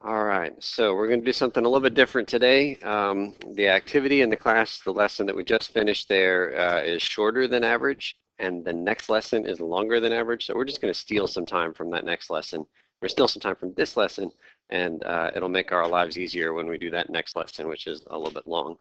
All right, so we're going to do something a little bit different today. The activity in the class, the lesson that we just finished there is shorter than average, and the next lesson is longer than average. So we're just going to steal some time from that next lesson. We're steal some time from this lesson, and it'll make our lives easier when we do that next lesson, which is a little bit long.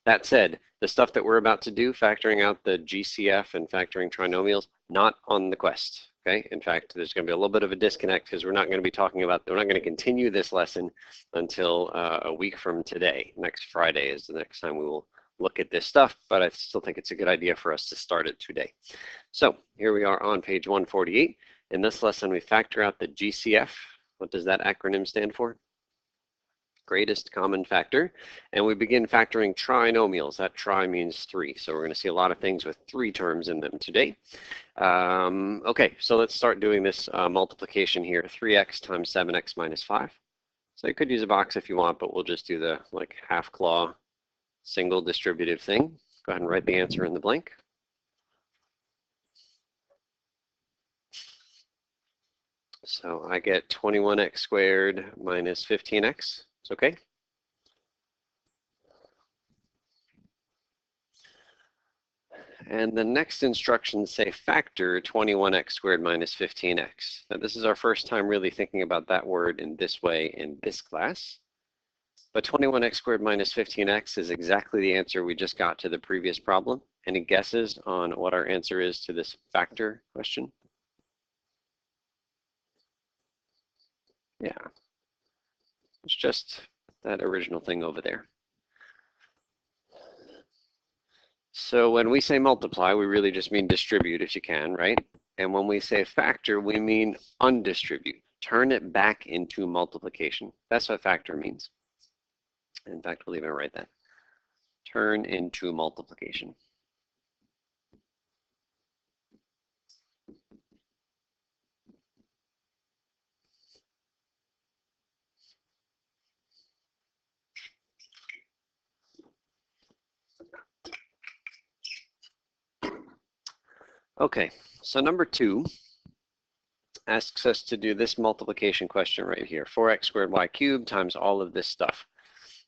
That said, the stuff that we're about to do, factoring out the GCF and factoring trinomials, not on the quest. Okay, in fact, there's going to be a little bit of a disconnect because we're not going to be talking about, we're not going to continue this lesson until a week from today. Next Friday is the next time we will look at this stuff, but I still think it's a good idea for us to start it today. So here we are on page 148. In this lesson, we factor out the GCF. What does that acronym stand for? Greatest common factor, and we begin factoring trinomials. That tri means 3, so we're going to see a lot of things with 3 terms in them today. Okay, so let's start doing this multiplication here. 3x times 7x minus 5. So you could use a box if you want, but we'll just do the like half claw single distributive thing. Go ahead and write the answer in the blank. So I get 21x squared minus 15x. It's okay. And the next instructions say factor 21x squared minus 15x. Now this is our first time really thinking about that word in this way in this class. But 21x squared minus 15x is exactly the answer we just got to the previous problem. Any guesses on what our answer is to this factor question? Yeah, it's just that original thing over there. So when we say multiply, we really just mean distribute if you can, right? And when we say factor, we mean undistribute. Turn it back into multiplication. That's what factor means. In fact, we'll even write that. Turn into multiplication. Okay, so number 2 asks us to do this multiplication question right here. 4x squared y cubed times all of this stuff.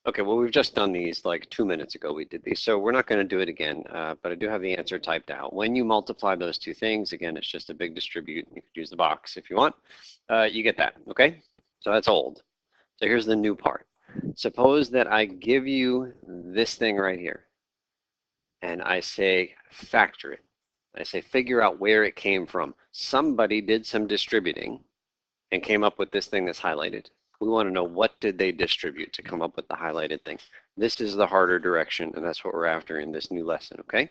Okay, well, we've just done these like 2 minutes ago. We did these, so we're not going to do it again, but I do have the answer typed out. When you multiply those two things, again, it's just a big distribute. You could use the box if you want. You get that, okay? So that's old. So here's the new part. Suppose that I give you this thing right here, and I say factor it. I say figure out where it came from. Somebody did some distributing and came up with this thing that's highlighted. We want to know what did they distribute to come up with the highlighted thing. This is the harder direction, and that's what we're after in this new lesson, okay?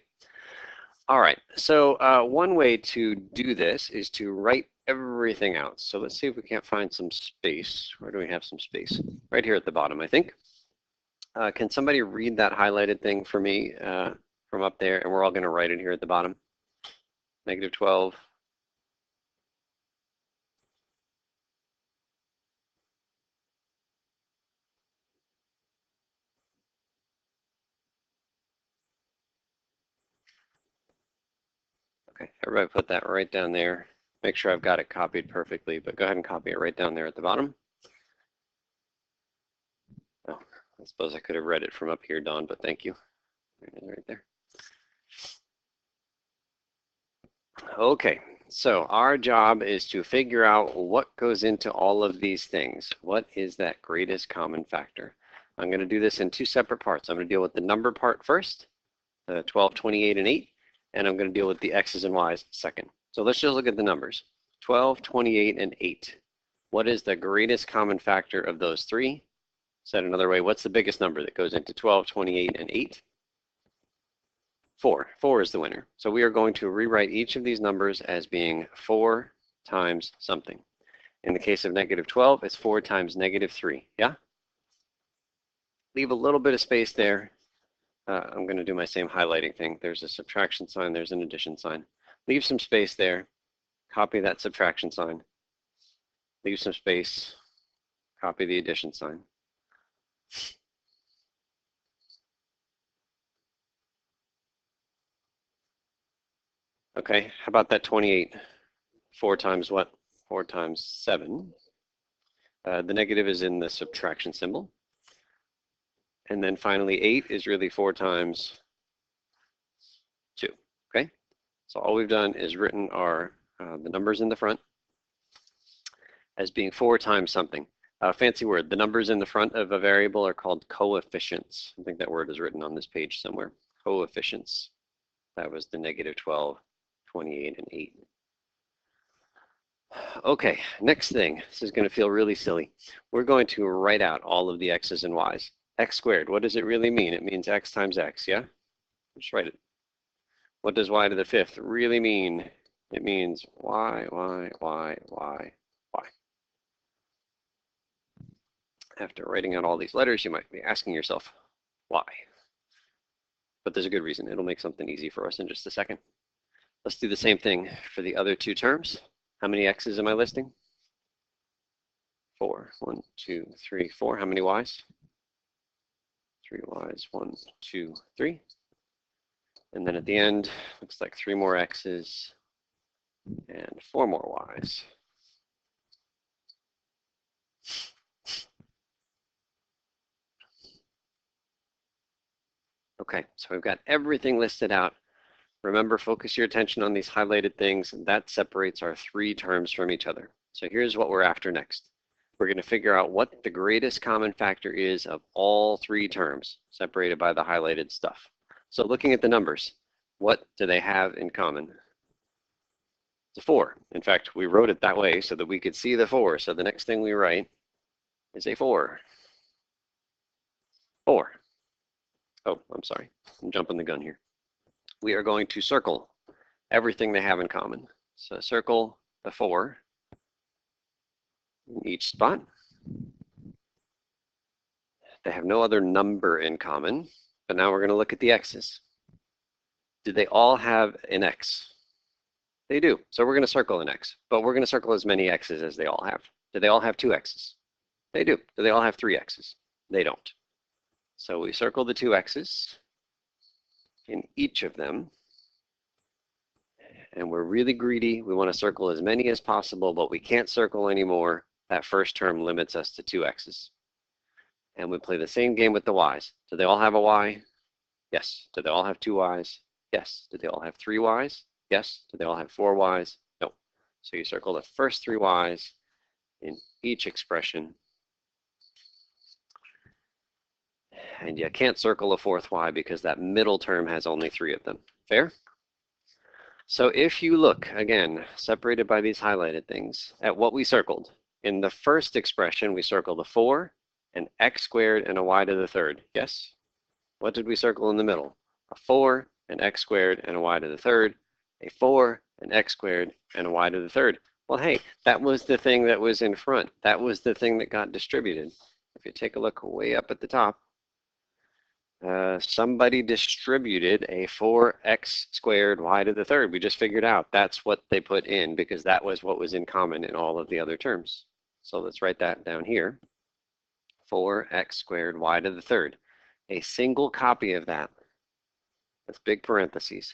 All right, so one way to do this is to write everything out. So let's see if we can't find some space. Where do we have some space? Right here at the bottom, I think. Can somebody read that highlighted thing for me from up there? And we're all going to write it here at the bottom. -12. Okay, everybody put that right down there. Make sure I've got it copied perfectly, but go ahead and copy it right down there at the bottom. Oh, I suppose I could have read it from up here, Dawn, but thank you. Right there. Okay, so our job is to figure out what goes into all of these things. What is that greatest common factor? I'm going to do this in 2 separate parts. I'm going to deal with the number part first, 12, 28, and 8, and I'm going to deal with the x's and y's second. So let's just look at the numbers. 12, 28, and 8. What is the greatest common factor of those 3? Said another way, what's the biggest number that goes into 12, 28, and 8? 4. 4 is the winner. So we are going to rewrite each of these numbers as being 4 times something. In the case of -12, it's 4 times -3. Yeah? Leave a little bit of space there. I'm going to do my same highlighting thing. There's a subtraction sign. There's an addition sign. Leave some space there. Copy that subtraction sign. Leave some space. Copy the addition sign. Okay, how about that 28? 4 times what? 4 times 7. The negative is in the subtraction symbol. And then finally, 8 is really 4 times 2, okay? So all we've done is written our the numbers in the front as being 4 times something. Fancy word, the numbers in the front of a variable are called coefficients. I think that word is written on this page somewhere. Coefficients. That was the negative 12, 28, and 8. Okay, next thing. This is going to feel really silly. We're going to write out all of the x's and y's. X squared, what does it really mean? It means x times x, yeah? Just write it. What does y to the 5th really mean? It means y. After writing out all these letters, you might be asking yourself, why? But there's a good reason. It'll make something easy for us in just a second. Let's do the same thing for the other 2 terms. How many x's am I listing? 4. 1, 2, 3, 4. How many y's? 3 y's. 1, 2, 3. And then at the end, looks like 3 more x's and 4 more y's. Okay, so we've got everything listed out. Remember, focus your attention on these highlighted things. That separates our 3 terms from each other. So here's what we're after next. We're going to figure out what the greatest common factor is of all 3 terms, separated by the highlighted stuff. So looking at the numbers, what do they have in common? It's a 4. In fact, we wrote it that way so that we could see the 4. So the next thing we write is a 4. 4. Oh, I'm sorry. I'm jumping the gun here. We are going to circle everything they have in common. So circle the 4 in each spot. They have no other number in common, but now we're going to look at the x's. Do they all have an x? They do. So we're going to circle an x, but we're going to circle as many x's as they all have. Do they all have 2 x's? They do. Do they all have 3 x's? They don't. So we circle the 2 x's in each of them. And we're really greedy. We want to circle as many as possible, but we can't circle anymore. That first term limits us to 2 x's. And we play the same game with the y's. Do they all have a y? Yes. Do they all have 2 y's? Yes. Do they all have 3 y's? Yes. Do they all have 4 y's? No. So you circle the first 3 y's in each expression. And you can't circle a 4th y because that middle term has only 3 of them. Fair? So if you look, again, separated by these highlighted things, at what we circled, in the first expression, we circled a 4, an x squared, and a y to the 3rd. Yes? What did we circle in the middle? A 4, an x squared, and a y to the 3rd, a 4, an x squared, and a y to the 3rd. Well, hey, that was the thing that was in front. That was the thing that got distributed. If you take a look way up at the top, somebody distributed a 4x squared y to the 3rd. We just figured out that's what they put in because that was what was in common in all of the other terms. So let's write that down here. 4x squared y to the 3rd. A single copy of that with big parentheses.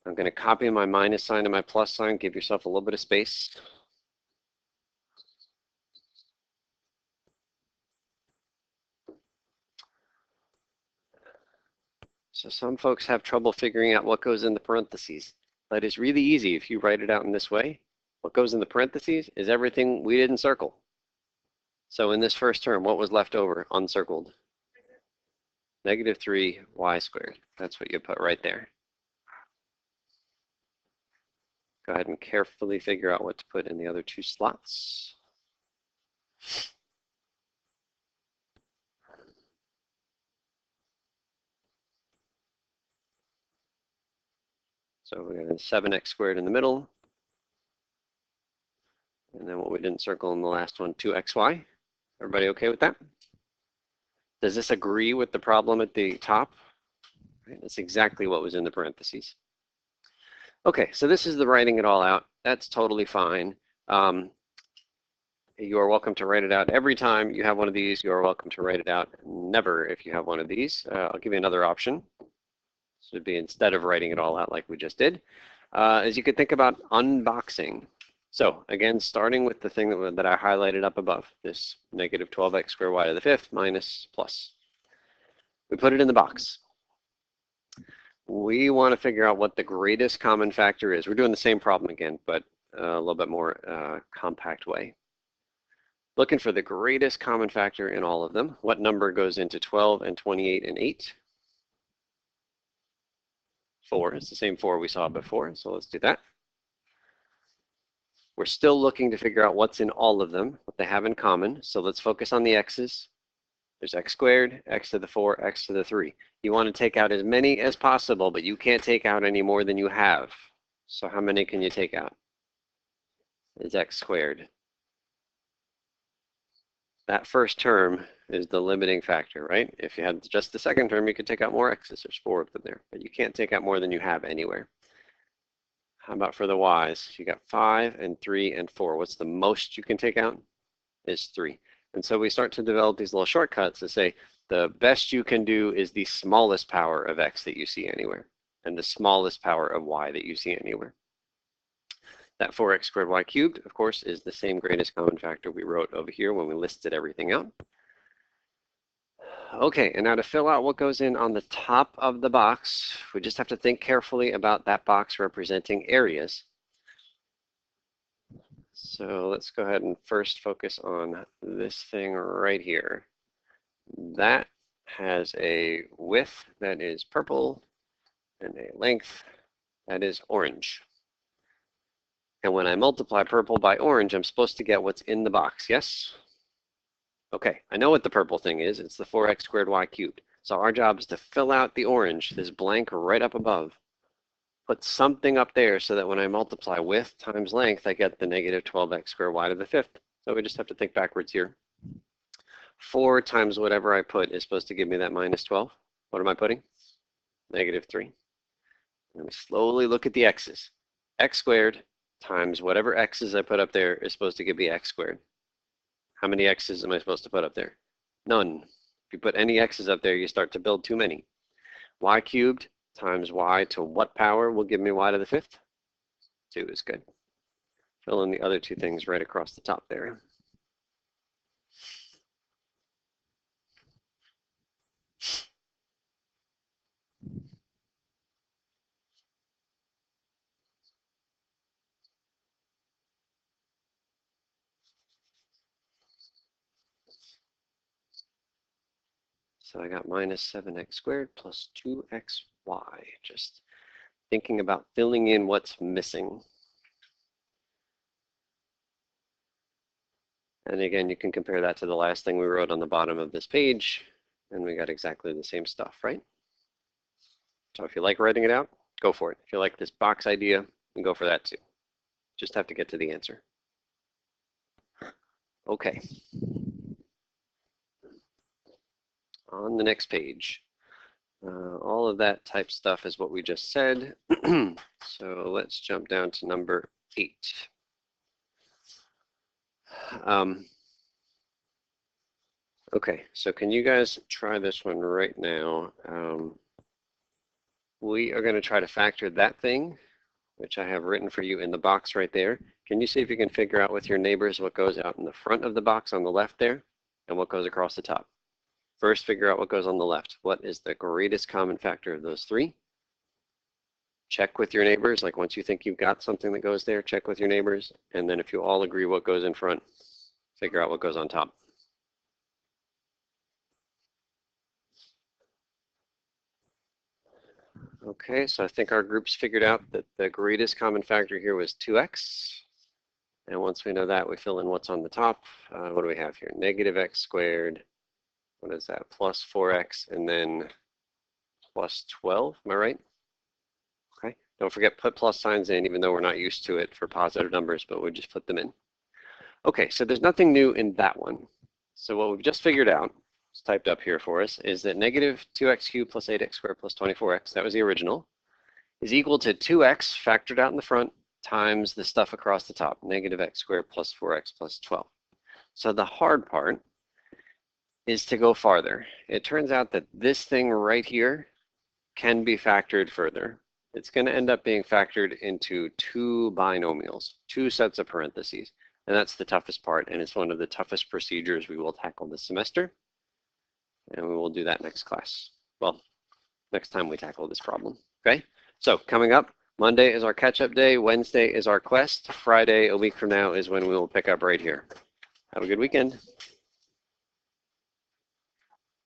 I'm going to copy my minus sign and my plus sign. Give yourself a little bit of space. So some folks have trouble figuring out what goes in the parentheses. But it's really easy if you write it out in this way. What goes in the parentheses is everything we didn't circle. So in this first term, what was left over uncircled? Negative 3y squared. That's what you put right there. Go ahead and carefully figure out what to put in the other 2 slots. So we have 7x squared in the middle. And then what we didn't circle in the last one, 2xy. Everybody okay with that? Does this agree with the problem at the top? Right, that's exactly what was in the parentheses. Okay, so this is the writing it all out. That's totally fine. You are welcome to write it out every time you have one of these. You are welcome to write it out never if you have one of these. I'll give you another option. This would be instead of writing it all out like we just did. is you could think about unboxing. So again, starting with the thing that I highlighted up above, this negative 12x squared y to the fifth minus plus. We put it in the box. We want to figure out what the greatest common factor is. We're doing the same problem again, but a little bit more compact way. Looking for the greatest common factor in all of them. What number goes into 12 and 28 and 8? 4. It's the same 4 we saw before, so let's do that. We're still looking to figure out what's in all of them, what they have in common. So let's focus on the x's. There's x squared, x to the 4, x to the 3. You want to take out as many as possible, but you can't take out any more than you have. So how many can you take out? Is x squared. That first term is the limiting factor, right? If you had just the second term, you could take out more x's. There's 4 of them there, but you can't take out more than you have anywhere. How about for the y's? You got 5 and 3 and 4. What's the most you can take out? Is 3. And so we start to develop these little shortcuts to say the best you can do is the smallest power of x that you see anywhere, and the smallest power of y that you see anywhere. That 4x squared y cubed, of course, is the same greatest common factor we wrote over here when we listed everything out. Okay, and now to fill out what goes in on the top of the box, we just have to think carefully about that box representing areas. So let's go ahead and first focus on this thing right here. That has a width that is purple and a length that is orange. And when I multiply purple by orange, I'm supposed to get what's in the box, yes? Okay, I know what the purple thing is. It's the 4x squared y cubed. So our job is to fill out the orange, this blank right up above. Put something up there so that when I multiply width times length, I get the negative 12x squared y to the fifth. So we just have to think backwards here. 4 times whatever I put is supposed to give me that minus 12. What am I putting? Negative 3. And we slowly look at the x's. X squared times whatever x's I put up there is supposed to give me x squared. How many x's am I supposed to put up there? None. If you put any x's up there, you start to build too many. Y cubed times y to what power will give me y to the fifth? 2 is good. Fill in the other two things right across the top there. So I got minus 7x squared plus 2xy. Just thinking about filling in what's missing. And again, you can compare that to the last thing we wrote on the bottom of this page, and we got exactly the same stuff, right? So if you like writing it out, go for it. If you like this box idea, then go for that too. Just have to get to the answer. Okay. On the next page, all of that type stuff is what we just said. So let's jump down to number 8. Okay, so can you guys try this one right now? We are going to try to factor that thing, which I have written for you in the box right there. Can you see if you can figure out with your neighbors what goes out in the front of the box on the left there and what goes across the top? First, figure out what goes on the left. What is the greatest common factor of those 3? Check with your neighbors. Like once you think you've got something that goes there, check with your neighbors. And then if you all agree what goes in front, figure out what goes on top. Okay, so I think our groups figured out that the greatest common factor here was 2x. And once we know that, we fill in what's on the top. What do we have here? Negative x squared. What is that? Plus 4x and then plus 12. Am I right? Okay. Don't forget, put plus signs in, even though we're not used to it for positive numbers, but we just put them in. Okay, so there's nothing new in that one. So what we've just figured out, it's typed up here for us, is that negative 2x cubed plus 8x squared plus 24x, that was the original, is equal to 2x factored out in the front times the stuff across the top, negative x squared plus 4x plus 12. So the hard part is to go farther. It turns out that this thing right here can be factored further. it's going to end up being factored into two binomials, two sets of parentheses. And that's the toughest part, and it's one of the toughest procedures we will tackle this semester. And we will do that next class. Well, next time we tackle this problem, okay? So coming up, Monday is our catch-up day, Wednesday is our quest, Friday, a week from now, is when we will pick up right here. Have a good weekend.